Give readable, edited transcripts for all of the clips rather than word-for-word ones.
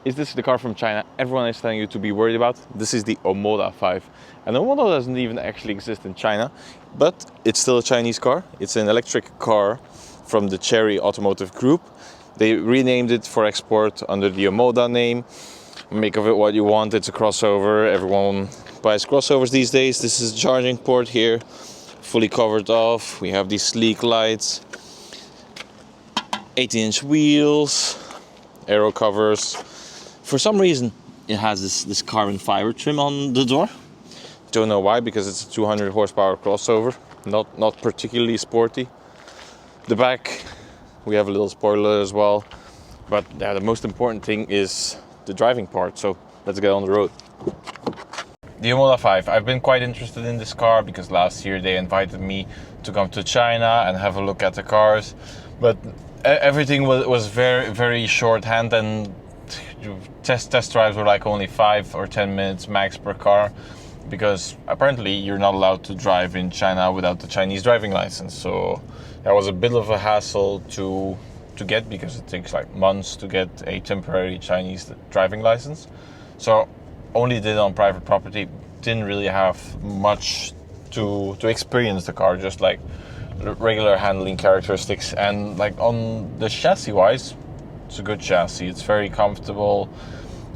Is this the car from China everyone is telling you to be worried about? This is the Omoda 5. And Omoda doesn't even actually exist in China, but it's still a Chinese car. It's an electric car from the Chery automotive group. They renamed it for export under the Omoda name. Make of it what you want. It's a crossover. Everyone buys crossovers these days. This is a charging port here, fully covered off. We have these sleek lights, 18-inch wheels, aero covers. For some reason, it has this carbon fiber trim on the door. Don't know why, because it's a 200 horsepower crossover, not particularly sporty. The back, we have a little spoiler as well. But yeah, the most important thing is the driving part, so let's get on the road. The Omoda 5. I've been quite interested in this car because last year they invited me to come to China and have a look at the cars. But everything was very, very shorthand, and test drives were like only 5 or 10 minutes max per car, because apparently you're not allowed to drive in China without the Chinese driving license. So that was a bit of a hassle to get, because it takes like months to get a temporary Chinese driving license. So only did it on private property, didn't really have much to experience the car, just like regular handling characteristics. And like on the chassis wise, it's a good chassis. It's very comfortable,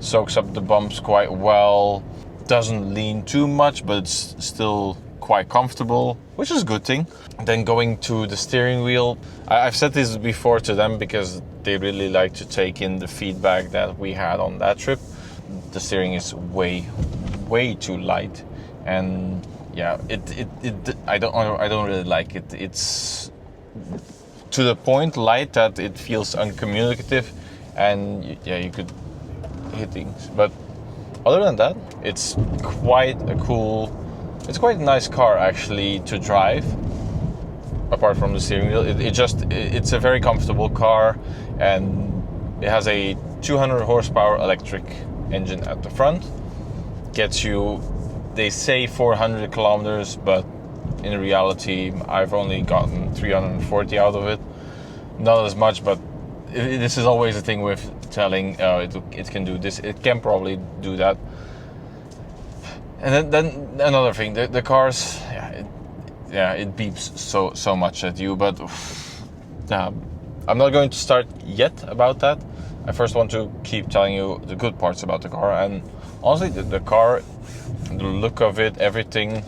soaks up the bumps quite well, doesn't lean too much, but it's still quite comfortable, which is a good thing. Then going to the steering wheel, I've said this before to them because they really like to take in the feedback that we had on that trip. The steering is way too light, and yeah, I don't really like it. It's to the point light that it feels uncommunicative, and yeah, you could hit things. But other than that, it's quite a nice car actually to drive. Apart from the steering wheel, it's a very comfortable car, and it has a 200 horsepower electric engine at the front. Gets you, they say 400 kilometers, but in reality I've only gotten 340 out of it. Not as much, but this is always a thing with telling it can do this. It can probably do that. And then another thing, the cars, it beeps so much at you. But I'm not going to start yet about that. I first want to keep telling you the good parts about the car. And honestly, the car, the look of it, everything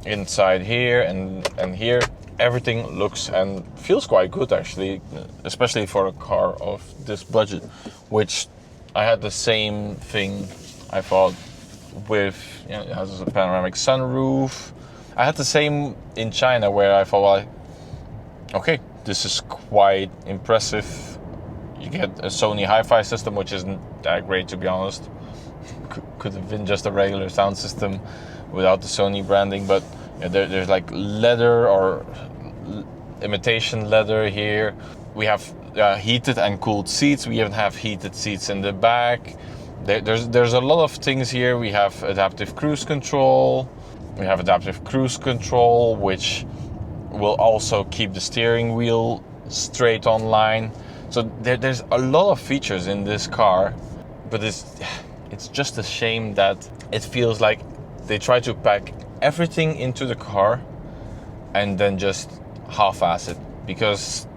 inside here and here, everything looks and feels quite good actually, especially for a car of this budget, which I had the same thing, I thought, with, it has a panoramic sunroof. I had the same in China, where I thought, well, okay, this is quite impressive. You get a Sony hi-fi system, which isn't that great, to be honest. Could have been just a regular sound system without the Sony branding, but there's like leather or imitation leather here. We have heated and cooled seats. We even have heated seats in the back. There's a lot of things here. We have adaptive cruise control. Which will also keep the steering wheel straight on line. So there's a lot of features in this car, but it's just a shame that it feels like they try to pack everything into the car and then just half-ass it. Because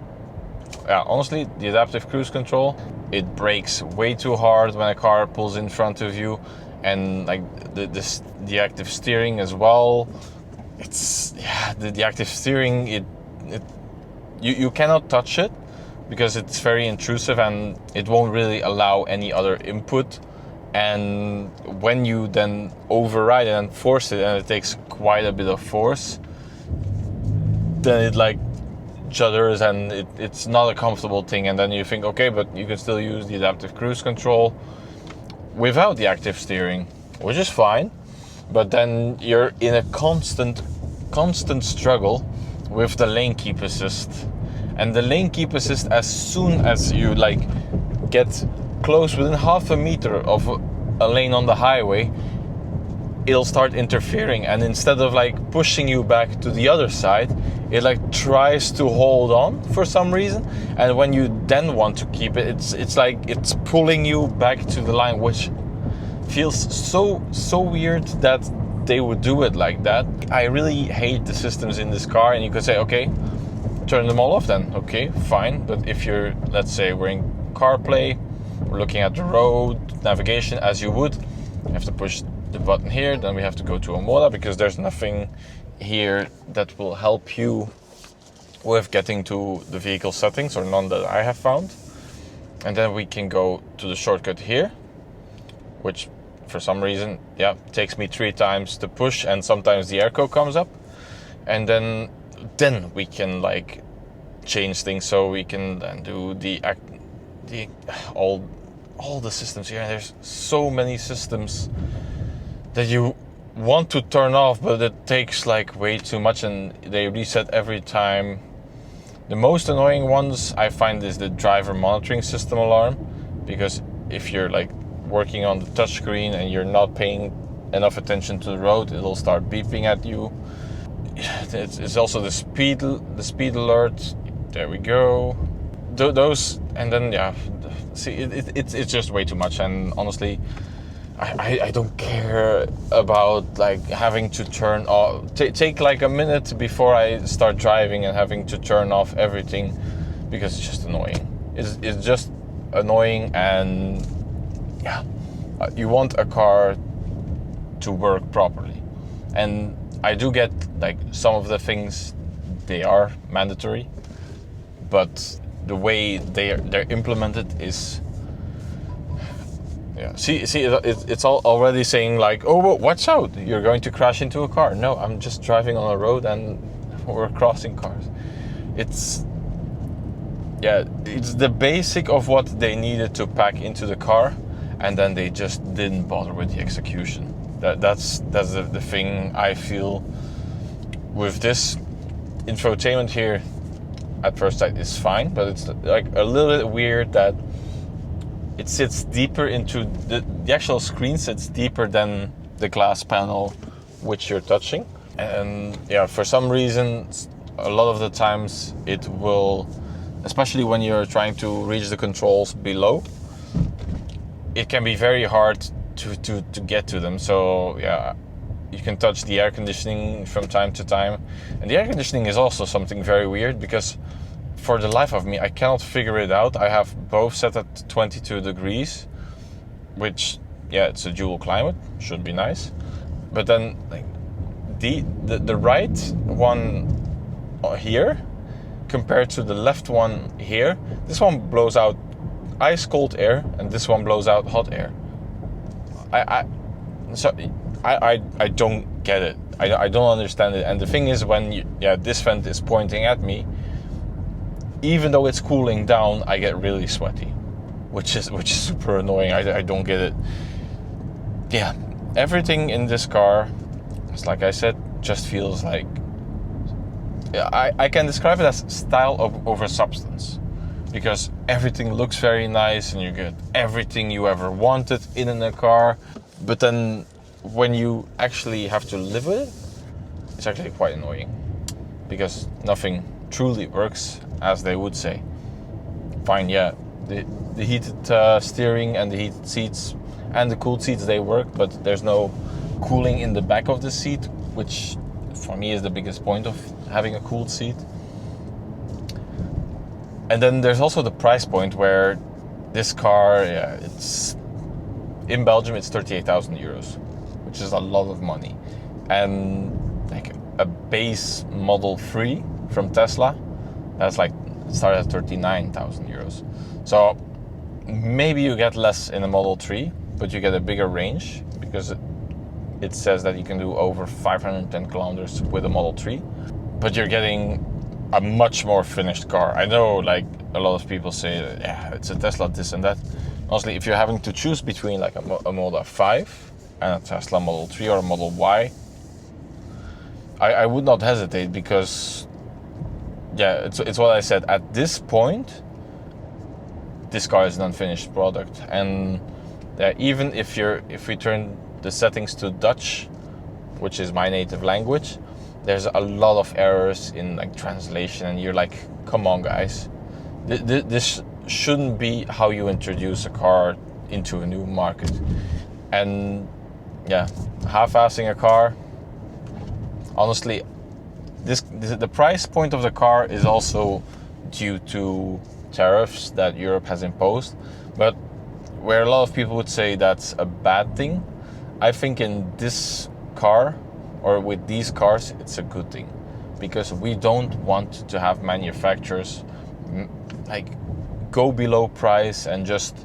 honestly, the adaptive cruise control, it brakes way too hard when a car pulls in front of you, and like the active steering as well. The active steering, you cannot touch it because it's very intrusive and it won't really allow any other input. And when you then override it and force it, and it takes quite a bit of force, then it like judders, and it's not a comfortable thing. And then you think, okay, but you can still use the adaptive cruise control without the active steering, which is fine. But then you're in a constant struggle with the lane keep assist. And the lane keep assist, as soon as you like get close within half a meter of a lane on the highway, it'll start interfering, and instead of like pushing you back to the other side, it like tries to hold on for some reason. And when you then want to keep it, it's like it's pulling you back to the line, which feels so weird that they would do it like that. I really hate the systems in this car, and you could say, okay, turn them all off then. Okay, fine. But if you're, let's say we're in CarPlay, we're looking at the road, navigation as you would, you have to push the button here, then we have to go to Omoda because there's nothing here that will help you with getting to the vehicle settings, or none that I have found. And then we can go to the shortcut here, which for some reason, yeah, takes me 3 times to push, and sometimes the airco comes up. And then we can like change things, so we can then do all the systems here. There's so many systems that you want to turn off, but it takes like way too much, and they reset every time. The most annoying ones I find is the driver monitoring system alarm, because if you're like working on the touchscreen and you're not paying enough attention to the road, it'll start beeping at you. It's also the speed alert. There we go. Those, and then yeah, see, it's just way too much. And honestly, I don't care about like having to turn off. Take like a minute before I start driving and having to turn off everything, because it's just annoying. It's just annoying, and yeah, you want a car to work properly. And I do get like some of the things, they are mandatory, but the way they're implemented is, yeah. See, it's all already saying like, oh, watch out, you're going to crash into a car. No, I'm just driving on a road and we're crossing cars. It's the basic of what they needed to pack into the car, and then they just didn't bother with the execution. That's the thing I feel with this infotainment here. At first sight is fine, but it's like a little bit weird that it sits deeper into the actual screen sits deeper than the glass panel which you're touching. And yeah, for some reason, a lot of the times it will, especially when you're trying to reach the controls below, it can be very hard to get to them. So yeah, you can touch the air conditioning from time to time. And the air conditioning is also something very weird, because for the life of me, I cannot figure it out. I have both set at 22 degrees, which, yeah, it's a dual climate, should be nice. But then like the right one here compared to the left one here, this one blows out ice cold air and this one blows out hot air. I don't get it. I don't understand it. And the thing is, when this vent is pointing at me, even though it's cooling down, I get really sweaty, which is super annoying. I don't get it. Yeah, everything in this car, it's like I said, just feels like, I can describe it as style over substance, because everything looks very nice and you get everything you ever wanted in a car. But then when you actually have to live with it, it's actually quite annoying, because nothing truly works, as they would say. Fine, yeah, the heated steering and the heated seats and the cooled seats, they work, but there's no cooling in the back of the seat, which for me is the biggest point of having a cooled seat. And then there's also the price point, where this car, it's in Belgium, it's 38,000 euros, which is a lot of money. And like a base Model 3 from Tesla, that's like started at 39,000 euros. So maybe you get less in a Model 3, but you get a bigger range, because it says that you can do over 510 kilometers with a Model 3, but you're getting a much more finished car. I know, like, a lot of people say, yeah, it's a Tesla, this and that. Honestly, if you're having to choose between like a Omoda E5 and a Tesla Model 3 or a Model Y, I would not hesitate, because yeah, it's what I said. At this point, this car is an unfinished product. And even if we turn the settings to Dutch, which is my native language, there's a lot of errors in like translation, and you're like, come on guys, this shouldn't be how you introduce a car into a new market. And yeah, half-assing a car, honestly, the price point of the car is also due to tariffs that Europe has imposed, but where a lot of people would say that's a bad thing, I think in this car, or with these cars, it's a good thing, because we don't want to have manufacturers like go below price and just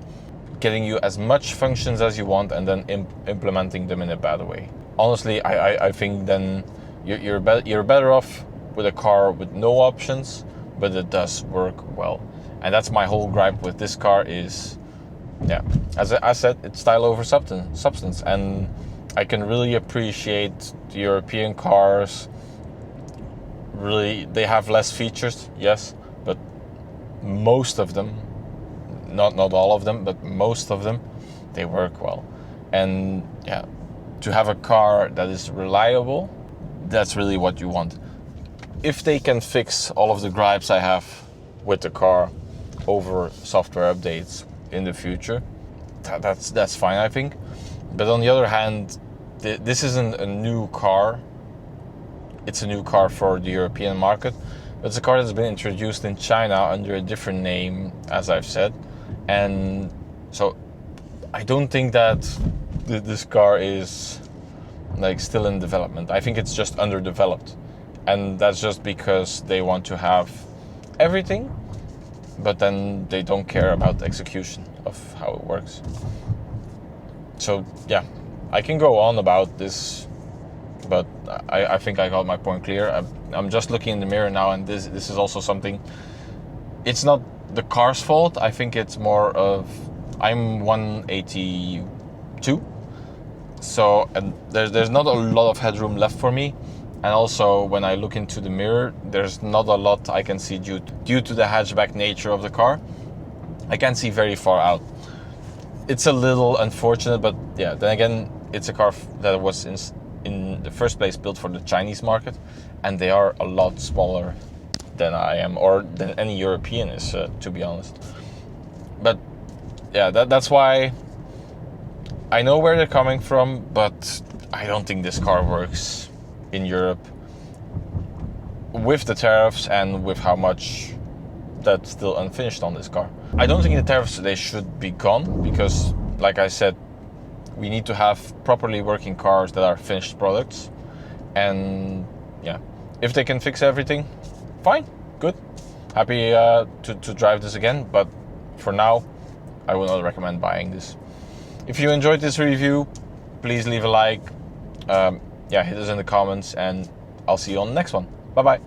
getting you as much functions as you want and then implementing them in a bad way. Honestly, I think then you're better off with a car with no options, but it does work well. And that's my whole gripe with this car is, yeah, as I said, it's style over substance. And I can really appreciate the European cars. Really, they have less features, yes, but most of them, not all of them, but most of them, they work well. And yeah, to have a car that is reliable, that's really what you want. If they can fix all of the gripes I have with the car over software updates in the future, that's fine, I think. But on the other hand, this isn't a new car. It's a new car for the European market. It's a car that's been introduced in China under a different name, as I've said. And so I don't think that this car is like still in development. I think it's just underdeveloped. And that's just because they want to have everything, but then they don't care about the execution of how it works. So yeah, I can go on about this, but I think I got my point clear. I'm just looking in the mirror now, and this is also something, it's not the car's fault. I think it's more of, I'm 182, so and there's not a lot of headroom left for me. And also, when I look into the mirror, there's not a lot I can see due to the hatchback nature of the car. I can't see very far out. It's a little unfortunate, but yeah, then again, it's a car that was in the first place built for the Chinese market, and they are a lot smaller than I am, or than any European is, to be honest. But yeah, that's why I know where they're coming from, but I don't think this car works in Europe with the tariffs and with how much that's still unfinished on this car. I don't think the tariffs, they should be gone, because like I said, we need to have properly working cars that are finished products. And yeah, if they can fix everything, fine, good. Happy to drive this again, but for now, I would not recommend buying this. If you enjoyed this review, please leave a like. Yeah, hit us in the comments, and I'll see you on the next one. Bye bye.